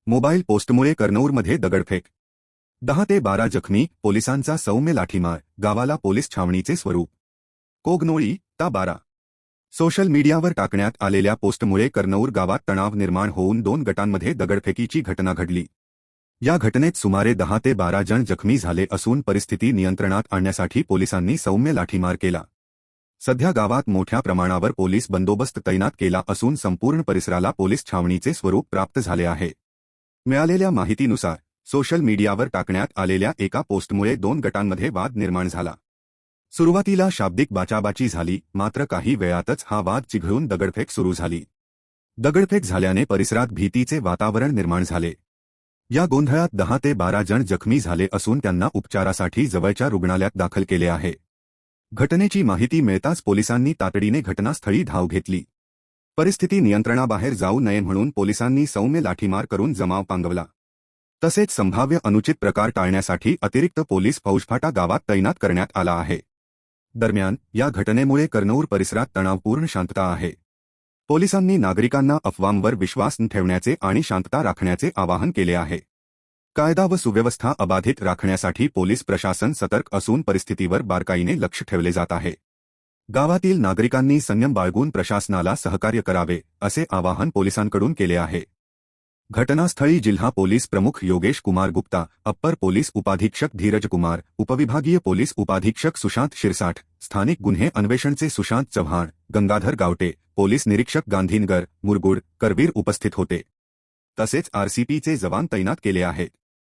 Mobile पोस्टमुळे कर्नूरमध्ये दगडफेक 10 ते 12 जखमी पोलिसांचा सौम्य लाठीमार गावाला पोलीस छावणीचे स्वरूप कोगनोळी ता 12 सोशल मीडियावर टाकण्यात आलेल्या पोस्टमुळे कर्नूर गावात तणाव निर्माण होऊन 2 गटांमध्ये दगडफेकीची घटना घडली। या घटनेत सुमारे 10 ते 12 जण जखमी झाले असून परिस्थिती नियंत्रणात आणण्यासाठी पोलिसांनी सौम्य लाठीमार केला। सध्या गावात मोठ्या प्रमाणावर पोलीस बंदोबस्त तैनात केला असून संपूर्ण परिसराला पोलीस छावणीचे स्वरूप प्राप्त झाले आहे। मिळालेल्या माहितीनुसार सोशल मीडियावर टाकण्यात आलेल्या एका पोस्टमुळे 2 गटांमध्ये वाद निर्माण झाला। सुरुवातीला शाब्दिक बाचाबाची झाली, मात्र काही वेळातच हा वाद चिघळून दगडफेक सुरू झाली। दगडफेक झाल्याने परिसरात भीतीचे वातावरण निर्माण झाले। या गोंधळात 10 ते 12 जण जखमी झाले असून त्यांना उपचारासाठी जवळच्या रुग्णालयात दाखल केले आहे। घटनेची माहिती मिळताच पोलिसांनी तातडीने घटनास्थळी धाव घेतली। परिस्थिती नियंत्रणाबाहेर जाऊ नये म्हणून पोलिसांनी सौम्य लाठीमार करून जमाव पांगवला। तसेच संभाव्य अनुचित प्रकार टाळण्यासाठी अतिरिक्त पोलीस फौजफाटा गावात तैनात करण्यात आला आहे। दरम्यान या घटनेमुळे कर्नूर परिसरात तणावपूर्ण शांतता आहे। पोलिसांनी नागरिकांना अफवांवर विश्वास न ठेवण्याचे आणि शांतता राखण्याचे आवाहन केले आहे। कायदा व सुव्यवस्था अबाधित राखण्यासाठी पोलीस प्रशासन सतर्क असून परिस्थितीवर बारकाईने लक्ष ठेवले जात आहे। गावातील नागरिकांनी संयम बाळगून प्रशासनाला सहकार्य करावे असे आवाहन पोलिसांकडून केले आहे। घटनास्थळी जिल्हा पोलीस प्रमुख योगेश कुमार गुप्ता, अप्पर पोलीस उपाधीक्षक धीरज कुमार, उपविभागीय पोलीस उपाधीक्षक सुशांत शिरसाठ, स्थानिक गुन्हे अन्वेषणचे सुशांत चव्हाण, गंगाधर गावटे, पोलीस निरीक्षक गांधीनगर, मुरगुड, करवीर उपस्थित होते। तसेच आरसीपीचे जवान तैनात केले आहेत।